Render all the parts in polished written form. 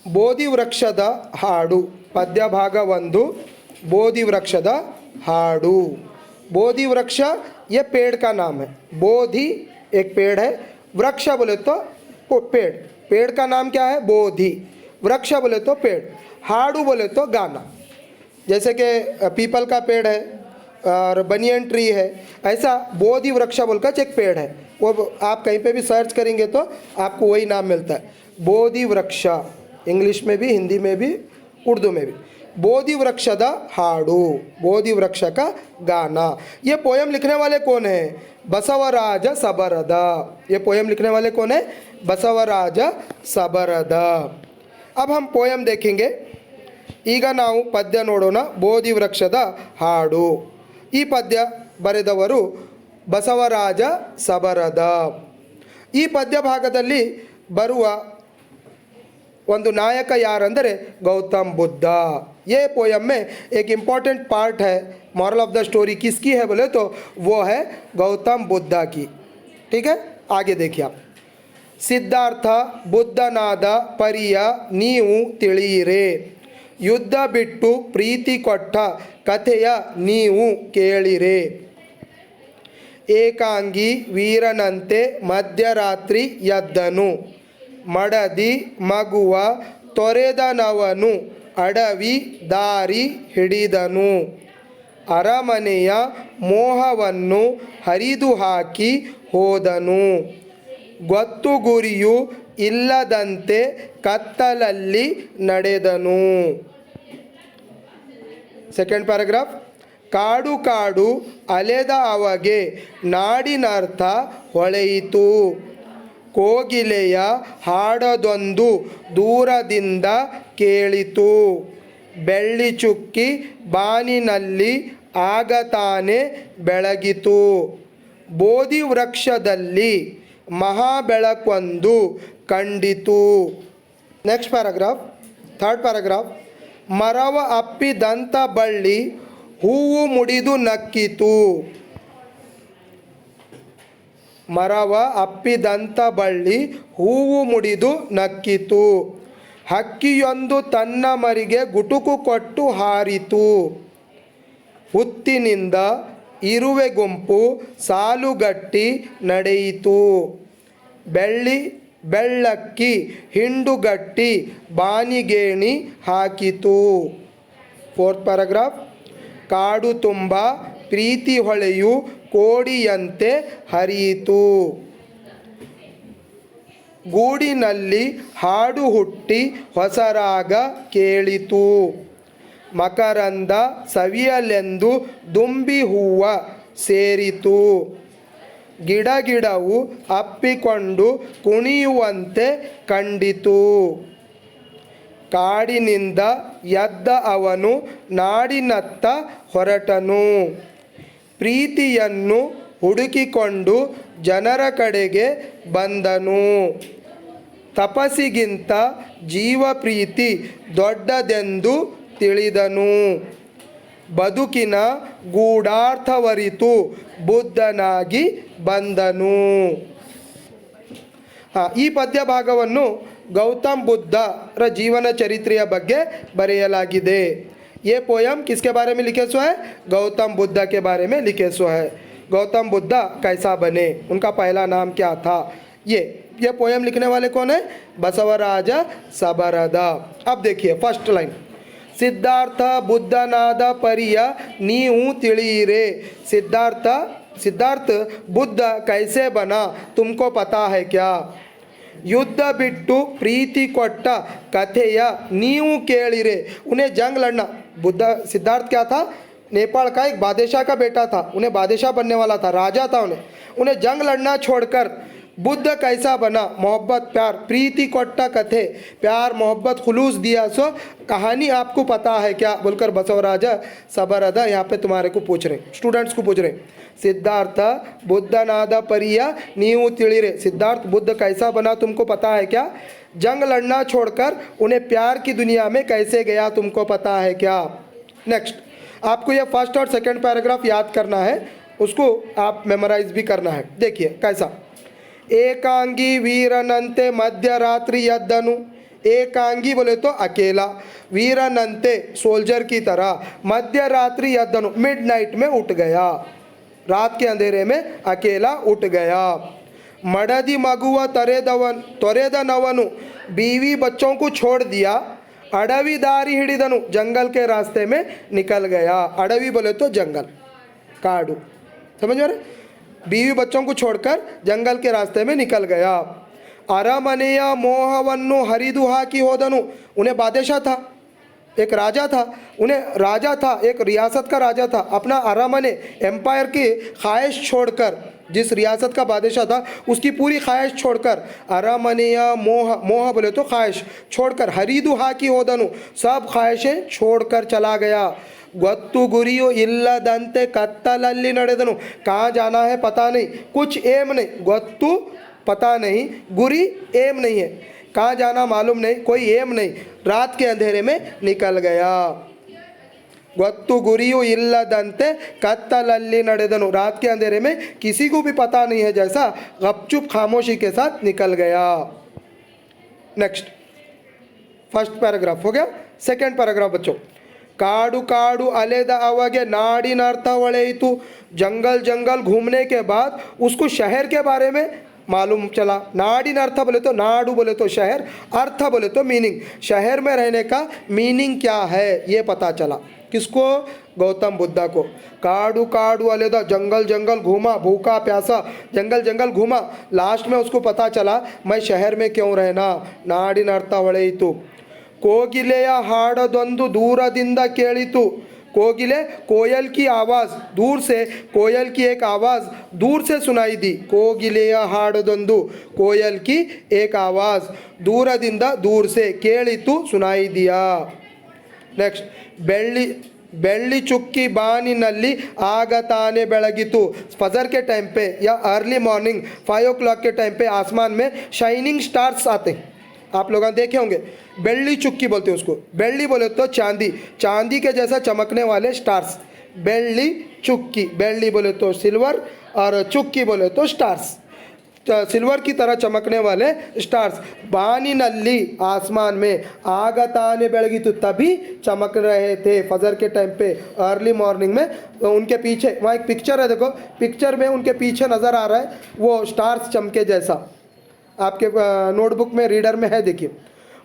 ಬೋಧಿ ವೃಕ್ಷದ ಹಾಡು ಪದ್ಯ ಭಾಗ 1 बोधि वृक्षद हाडू। बोधि वृक्ष ये पेड़ का नाम है। बोधि एक पेड़ है, वृक्ष बोले तो पेड़, पेड़ का नाम क्या है बोधि, वृक्ष बोले तो पेड़, हाडू बोले तो गाना। जैसे कि पीपल का पेड़ है और बनियन ट्री है, ऐसा बोधि वृक्ष बोलकर एक पेड़ है, वो आप कहीं पे भी सर्च करेंगे तो आपको वही नाम मिलता है, बोधि वृक्ष। इंग्लिश में भी, हिंदी में भी, उर्दू में भी। बोधि वृक्षद हाडू, बोधि वृक्ष का गाना। ये पोयम लिखने वाले कौन है? बसवराज सबरद। ये पोयम लिखने वाले कौन है? बसवराज सबरद। अब हम पोयम देखेंगे। ಈಗ ನಾವು ಪದ್ಯ ನೋಡೋಣ। ಬೋಧಿ ವೃಕ್ಷದ ಹಾಡು। ಈ ಪದ್ಯ ಬರೆದವರು ಬಸವರಾಜ ಸಬರದ। ಈ ಪದ್ಯ ಭಾಗದಲ್ಲಿ ಬರುವ ಒಂದು ನಾಯಕ ಯಾರಂದರೆ गौतम बुद्ध। ये पोयम में एक इम्पॉर्टेंट पार्ट है। मॉरल ऑफ द स्टोरी किसकी है बोले तो वो है गौतम बुद्ध की। ठीक है, आगे देखिए आप। सिद्धार्थ बुद्धनाದ ಪರಿಯ ನೀವು ತಿಳಿಯಿರೆ, ಯುದ್ಧ ಬಿಟ್ಟು ಪ್ರೀತಿ ಕೊಟ್ಟ ಕಥೆಯ ನೀವು ಕೇಳಿರೆ, ಏಕಾಂಗಿ ವೀರನಂತೆ ಮಧ್ಯರಾತ್ರಿ ಎದ್ದನು, ಮಡದಿ ಮಗುವ ತೊರೆದನವನು ಅಡವಿ ದಾರಿ ಹಿಡಿದನು, ಅರಮನೆಯ ಮೋಹವನ್ನು ಹರಿದು ಹಾಕಿ ಹೋದನು, ಗೊತ್ತು ಗುರಿಯು ಇಲ್ಲದಂತೆ ಕತ್ತಲಲ್ಲಿ ನಡೆದನು। Second paragraph. ಕಾಡು ಕಾಡು ಅಲೆದ ಅಮಗೆ ನಾಡಿನರ್ಥ ಹೊಳೆಯಿತು, ಕೋಗಿಲೆಯ ಹಾಡದೊಂದು ದೂರದಿಂದ ಕೇಳಿತು, ಬೆಳ್ಳಿ ಚುಕ್ಕಿ ಬಾನಿನಲ್ಲಿ ಆಗ ತಾನೇ ಬೆಳಗಿತು, ಬೋಧಿ ವೃಕ್ಷದಲ್ಲಿ ಮಹಾಬೆಳಕೊಂದು ಕಂಡಿತು। Next paragraph, third paragraph. ಮರವ ಅಪ್ಪಿದಂಥ ಬಳ್ಳಿ ಹೂವು ಮುಡಿದು ನಕ್ಕಿತು, ಮರವ ಅಪ್ಪಿದಂಥ ಬಳ್ಳಿ ಹೂವು ಮುಡಿದು ನಕ್ಕಿತು, ಹಕ್ಕಿಯೊಂದು ತನ್ನ ಮರಿಗೆ ಗುಟುಕು ಕೊಟ್ಟು ಹಾರಿತು, ಹುತ್ತಿನಿಂದ ಇರುವೆ ಗುಂಪು ಸಾಲುಗಟ್ಟಿ ನಡೆಯಿತು, ಬೆಳ್ಳಕ್ಕಿ ಹಿಂಡುಗಟ್ಟಿ ಬಾನಿಗೇಣಿ ಹಾಕಿತು। Fourth paragraph. ಕಾಡು ತುಂಬ ಪ್ರೀತಿ ಹೊಳೆಯು ಕೋಡಿಯಂತೆ ಹರಿಯಿತು, ಗೂಡಿನಲ್ಲಿ ಹಾಡು ಹುಟ್ಟಿ ಹೊಸರಾಗ ಕೇಳಿತು, ಮಕರಂದ ಸವಿಯಲೆಂದು ದುಂಬಿ ಹೂವ ಸೇರಿತು, ಗಿಡವು ಅಪ್ಪಿಕೊಂಡು ಕುಣಿಯುವಂತೆ ಕಂಡಿತು, ಕಾಡಿನಿಂದ ಎದ್ದ ಅವನು ನಾಡಿನತ್ತ ಹೊರಟನು, ಪ್ರೀತಿಯನ್ನು ಹುಡುಕಿಕೊಂಡು ಜನರ ಕಡೆಗೆ ಬಂದನು, ತಪಸ್ಸಿಗಿಂತ ಜೀವ ಪ್ರೀತಿ ದೊಡ್ಡದೆಂದು ತಿಳಿದನು, ಬದುಕಿನ ಗೂಢಾರ್ಥವರಿತು ಬುದ್ಧನಾಗಿ ಬಂದನು। ಈ ಪದ್ಯ ಭಾಗವನ್ನು गौतम बुद्धರ जीवन चरित्रेय ಬಗ್ಗೆ ಬರೆಯಲಾಗಿದೆ। ये पोयम किसके बारे में लिखे सो है? गौतम बुद्ध के बारे में लिखे सो है। गौतम बुद्ध कैसा बने, उनका पहला नाम क्या था, ये पोयम लिखने वाले कौन है? बसवराज सबरद। अब देखिए फर्स्ट लाइन। सिद्धार्थ बुद्धनाद परिय नीऊ ತಿಳಿಯಿರೆ। सिद्धार्थ बुद्ध कैसे बना तुमको पता है क्या? युद्ध बिट्टू प्रीति कोट्टा कथेय नीऊ केಳಿರೆ। उन्हें जंग लड़ना, सिद्धार्थ क्या था? नेपाल का एक बादशाह का बेटा था, उन्हें बादशाह बनने वाला था, राजा था। उन्हें जंग लड़ना छोड़कर बुद्ध कैसा बना? मोहब्बत प्यार प्रीति कोट्टा कथे, प्यार मोहब्बत खुलूस दिया सो कहानी आपको पता है क्या बोलकर बसवराज सबरद यहाँ पे तुम्हारे को पूछ रहे, स्टूडेंट्स को पूछ रहे। सिद्धार्थ बुद्धनाद परिय नीऊ ತಿಳಿಯಿರೆ। सिद्धार्थ बुद्ध कैसा बना तुमको पता है क्या? जंग लड़ना छोड़कर उन्हें प्यार की दुनिया में कैसे गया तुमको पता है क्या? नेक्स्ट, आपको यह फर्स्ट और सेकंड पैराग्राफ याद करना है, उसको आप मेमोराइज भी करना है। देखिए कैसा। ಏಕಾಂಗಿ ವೀರನಂತೆ ಮಧ್ಯರಾತ್ರಿ ಎದ್ದನು। एकांगी बोले तो अकेला, वीरनंते सोल्जर की तरह, मध्य रात्रि यद्दनु मिडनाइट में उठ गया, रात के अंधेरे में अकेला उठ गया। मडदी मगुआ त्वरेद नवनु बीवी बच्चों को छोड़ दिया, अडवी दारी हिडिदनु जंगल के रास्ते में निकल गया। अडवी बोले तो जंगल, काडू, समझ में? बीवी बच्चों को छोड़कर जंगल के रास्ते में निकल गया। अरमनेय मोहवन्नु हरिदु हाकि होदनु, उन्हें बादशाह था, एक राजा था, उन्हें राजा था, एक रियासत का राजा था, अपना अरमने एम्पायर की ख्वाहिश छोड़कर, जिस रियासत का बादशाह था उसकी पूरी ख्वाहिश छोड़कर, अरमनेय मोह, मोह बोले तो ख्वाहिश छोड़कर, हरिदु हाकि होदनु सब ख्वाहिशें छोड़कर चला गया। गोत्तु गुरियो इल्लदंते कत्तलल्ली नडेदनु, कहाँ जाना है पता नहीं, कुछ एम नहीं, गोत्तु पता नहीं, गुरी एम नहीं है, कहाँ जाना मालूम नहीं, कोई एम नहीं, रात के अंधेरे में निकल गया। गोत्तु गुरियो इल्लदंते कत्तलल्ली नडेदनु, रात के अंधेरे में किसी को भी पता नहीं है जैसा गपचुप खामोशी के साथ निकल गया। नेक्स्ट, फर्स्ट पैराग्राफ हो गया। सेकेंड पैराग्राफ बच्चों, काडू काडू अलेद अवगे नाडिन अर्थ वಳೆಯಿತು, जंगल जंगल घूमने के बाद उसको शहर के बारे में मालूम चला। नाडिन अर्थ बोले तो नाडू बोले तो शहर, अर्थ बोले तो मीनिंग, शहर में रहने का मीनिंग क्या है ये पता चला। किसको? गौतम बुद्धा को। काडू काडू अलेदा, जंगल जंगल घूमा, भूखा प्यासा जंगल जंगल घूमा, लास्ट में उसको पता चला मैं शहर में क्यों रहना। नाडिन अर्थ वಳೆಯಿತು। कोगिलेಯ ಹಾಡದೊಂದು दूरದಿಂದ ಕೇಳಿತು, कोगिले कोयल की आवाज़, दूर से कोयल की एक आवाज़ दूर से सुनाई दी। कोगिलेय हाडदೊಂದು, कोयल की एक आवाज़ दूरದಿಂದ दूर से, ಕೇಳಿತು सुनाई दिया। नेक्स्ट, ಬೆಳ್ಳಿ चुक्की बानिನಲ್ಲಿ आग ताने ಬೆಳಗಿತು, फजर के टाइम पे या अर्ली मॉर्निंग 5 o'clock के टाइम पे आसमान में शाइनिंग स्टार्स आते हैं, आप लोग देखे होंगे। बेल्ली चुक्की बोलते हैं उसको, बेल्ली बोले तो चांदी, चांदी के जैसा चमकने वाले स्टार्स, बेल्ली चुक्की, बेल्ली बोले तो सिल्वर और चुक्की बोले तो स्टार्स, सिल्वर की तरह चमकने वाले स्टार्स। बानी नल्ली, आसमान में, आगताने बेलगितु, तभी चमक रहे थे फजर के टाइम पे, अर्ली मॉर्निंग में। तो उनके पीछे वहाँ एक पिक्चर है, देखो पिक्चर में उनके पीछे नज़र आ रहा है वो स्टार्स चमके जैसा, आपके नोटबुक में रीडर में है, देखिए।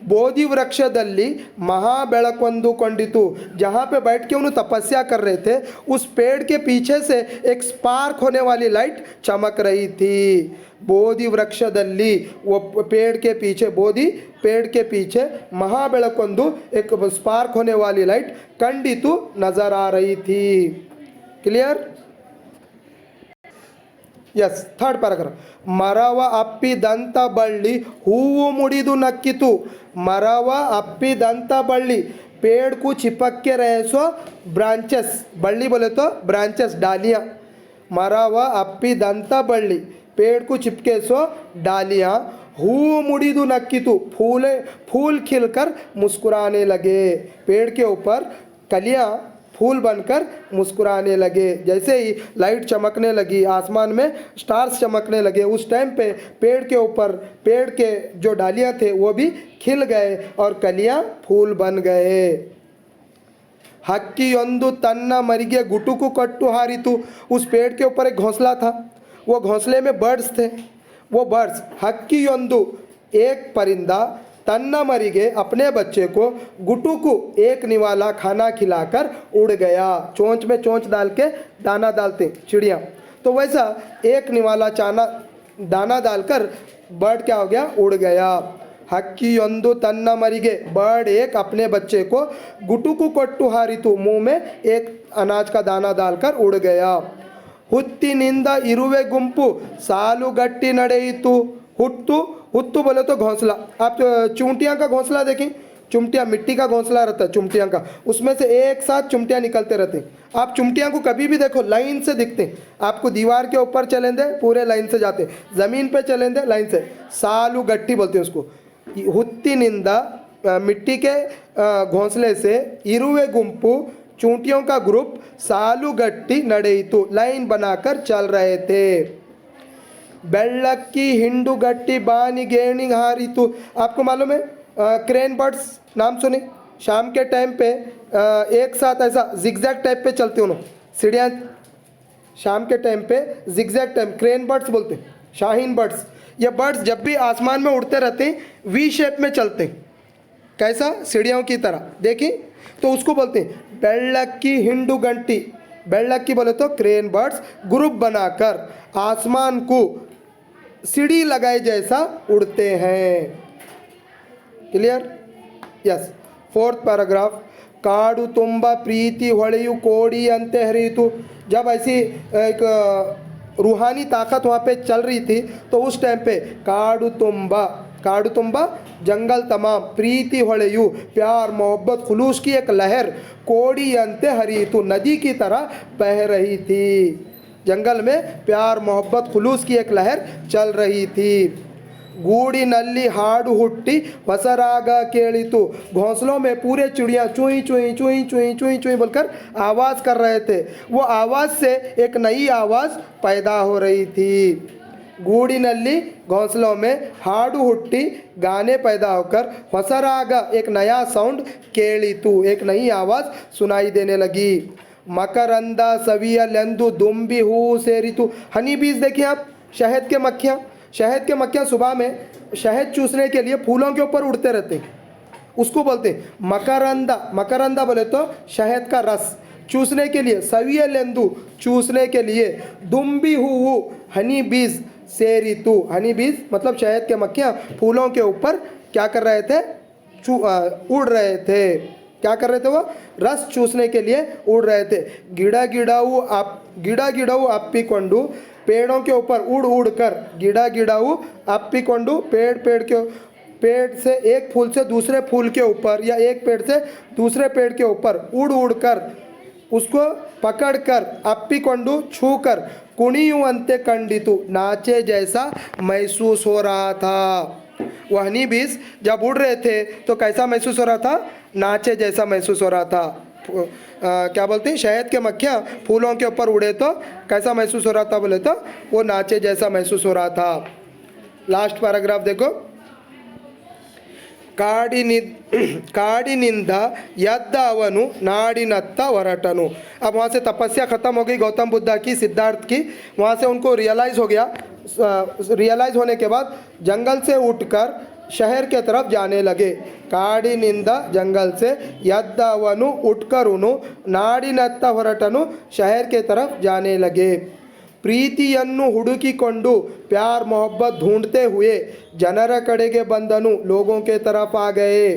बोधि वृक्षदल्ली महाबेಳಕೊಂದು कंडितु, जहाँ पे बैठ के उन्हें तपस्या कर रहे थे उस पेड़ के पीछे से एक स्पार्क होने वाली लाइट चमक रही थी। बोधि वृक्षदल्ली, वो पेड़ के पीछे, बोधि पेड़ के पीछे, महाबेಳಕೊಂದು एक स्पार्क होने वाली लाइट कंडितु नजर आ रही थी। क्लियर? यस। थर्ड पैराग्राफ, मरव अप्पिದಂತ बಳ್ಳಿ हूವು मुड़िदु नक्कितु, मरव अप्पिದಂತ बಳ್ಳಿ, पेड़ को चिपक के रहे सो ब्रांचेस, बಳ್ಳಿ बोले तो ब्रांचेस, डालियाँ। मरव अप्पिದಂತ बಳ್ಳಿ, पेड़ को चिपके सो डालियाँ, हूವು मुड़िदु नक्कितु, फूल खिलकर मुस्कुराने लगे, पेड़ के ऊपर कलियाँ फूल बनकर मुस्कुराने लगे। जैसे ही लाइट चमकने लगी, आसमान में स्टार्स चमकने लगे, उस टाइम पे पेड़ के ऊपर, पेड़ के जो डालियाँ थे वो भी खिल गए और कलियाँ फूल बन गए। हक्कियೊಂದು तन्ना मरिगे गुटुकु कट्टु हारितु, उस पेड़ के ऊपर एक घोंसला था, वो घोंसले में बर्ड्स थे, वो बर्ड्स, हक्कियೊಂದು एक परिंदा, तन्ना मरिगे अपने बच्चे को, गुटुकु एक निवाला खाना खिलाकर उड़ गया। चोंच में चोंच डाल के दाना डालते चिड़िया, तो वैसा एक निवाला दाना डालकर बर्ड क्या हो गया? उड़ गया। हक्कियೊಂದು तन्ना मरिगे, बर्ड एक अपने बच्चे को, गुटुकु कट्टु हारितु, मुंह में एक अनाज का दाना डालकर उड़ गया। हुत्तिनिंद इरुवे गुंपु सालुगट्टी ನಡೆಯಿತು, हुत्तु बोले तो घोंसला, आप चूंटियाँ का घोंसला देखें, चुमटियाँ, मिट्टी का घोंसला रहता है चुमटियाँ का, उसमें से एक साथ चुमटियाँ निकलते रहते हैं। आप चुमटियाँ को कभी भी देखो लाइन से दिखते हैं, आपको दीवार के ऊपर चलें दे पूरे लाइन से जाते, ज़मीन पे चलें दे लाइन से। सालू गट्टी बोलते हैं उसको। हुत्तिनिंद मिट्टी के घोंसले से, इरुवे गुंपु चूंटियों का ग्रुप, सालू गट्टी ನಡೆಯಿತು, लाइन बनाकर चल रहे थे। बेल्लक्की हिंडू गट्टी बानी गेणी हारितु, आपको मालूम है क्रेन बर्ड्स नाम सुने, शाम के टाइम पे एक साथ ऐसा जिगजैग टाइप पे चलते उन्होंने सीढ़ियाँ, शाम के टाइम पे जिगजैग टाइम, क्रेन बर्ड्स बोलते हैं, शाहीन बर्ड्स। ये बर्ड्स जब भी आसमान में उड़ते रहते हैं वी शेप में चलते हैं, कैसा, सीढ़ियों की तरह, देखिए, तो उसको बोलते हैं बेल्लक्की हिंडू घंटी। बेल्लक्की बोले तो क्रेन बर्ड्स ग्रुप बनाकर आसमान को सीढ़ी लगाए जैसा उड़ते हैं। क्लियर? यस। फोर्थ पैराग्राफ, काडु तुम्बा प्रीति ಹೊಳೆಯು कोड़ी अंते हरितु। जब ऐसी एक रूहानी ताकत वहाँ पे चल रही थी तो उस टाइम पे काडु तुम्बा जंगल तमाम, प्रीति ಹೊಳೆಯು प्यार मोहब्बत खुलूस की एक लहर, कोड़ी अंते हरितु नदी की तरह बह रही थी। जंगल में प्यार मोहब्बत खुलूस की एक लहर चल रही थी। गूड़िनल्ली हाडु हुट्टी ಹೊಸರಾಗ ಕೇಳಿತು। घोंसलों में पूरे चिड़िया चुई चुई चुई चुई चुई चुई बोलकर आवाज़ कर रहे थे। वो आवाज़ से एक नई आवाज़ पैदा हो रही थी। गूड़िनल्ली घोंसलों में, हाडु हुट्टी गाने पैदा होकर, ಹೊಸರಾಗ एक नया साउंड, ಕೇಳಿತು एक नई आवाज़ सुनाई देने लगी। मकरंदा सवियलेंदु दुम्बी हू सेरितु। हनी बीज देखिए आप, शहद के मक्खियाँ, शहद के मक्खियाँ सुबह में शहद चूसने के लिए फूलों के ऊपर उड़ते रहते हैं, उसको बोलते हैं मकरंदा। मकरंदा बोले तो शहद का रस चूसने के लिए, सवियलेंदु चूसने के लिए, दुम्बी हु हनी बीज सेरितु। हनी बीज मतलब शहद के मक्खियाँ फूलों के ऊपर क्या कर रहे थे, उड़ रहे थे। क्या कर रहे थे? वो रस चूसने के लिए उड़ रहे थे। गिड़ा गिड़ाऊ अप्पिकोंडु, पेड़ों के ऊपर उड़ उड़ कर, गिड़ा गिड़ाऊ अप्पिकोंडु, पेड़ से एक फूल से दूसरे फूल के ऊपर या एक पेड़ से दूसरे पेड़ के ऊपर उड़ उड़ कर उसको पकड़ कर, अप्पिकोंडु छू कर, कुणियुवंते कंडितु नाचे जैसा महसूस हो रहा था। वह हनी बीज जब उड़ रहे थे तो कैसा महसूस हो रहा था? नाचे जैसा महसूस हो रहा था। क्या बोलते हैं? शहद के मक्खियाँ फूलों के ऊपर उड़े तो कैसा महसूस हो रहा था? बोले तो वो नाचे जैसा महसूस हो रहा था। लास्ट पैराग्राफ देखो, काडिनिंद यद्द ಅವನು नाडिनत्त ಹೊರಟನು। अब वहाँ से तपस्या खत्म हो गई गौतम बुद्ध की, सिद्धार्थ की। वहाँ से उनको रियलाइज़ हो गया, रियलाइज़ होने के बाद जंगल से उठकर शहर के तरफ जाने लगे। काडिनिंद जंगल से, यद्द ಅವನು उठकर उनु, नाडिनत्त ಹೊರಟನು शहर के तरफ जाने लगे। ಪ್ರೀತಿಯನ್ನು ಹುಡುಕಿಕೊಂಡು, प्यार मोहब्बत ढूंढते हुए ಜನರ ಕಡೆಗೆ ಬಂದನು, लोगों के तरफ आ गए।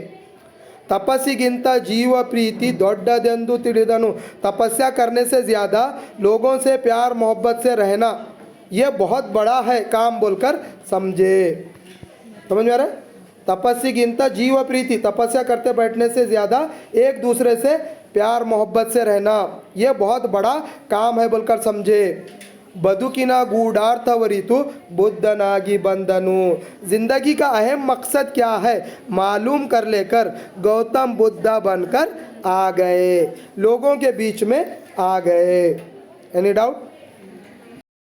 तपस्सिगिंत जीव प्रीति ದೊಡ್ಡದೆಂದು ತಿಳಿದನು। तपस्या करने से ज़्यादा लोगों से प्यार मोहब्बत से रहना ये बहुत बड़ा है काम बोलकर समझे। समझ में आ रहा है? तपस्सिगिंत जीव प्रीति, तपस्या करते बैठने से ज़्यादा एक दूसरे से प्यार मोहब्बत से रहना ये बहुत बड़ा काम है बोलकर समझे। बदुकिना गूढ़ार्थवरितु बुद्धनागी बंदनु। जिंदगी का अहम मकसद क्या है मालूम कर लेकर गौतम बुद्ध बनकर आ गए, लोगों के बीच में आ गए। Any doubt?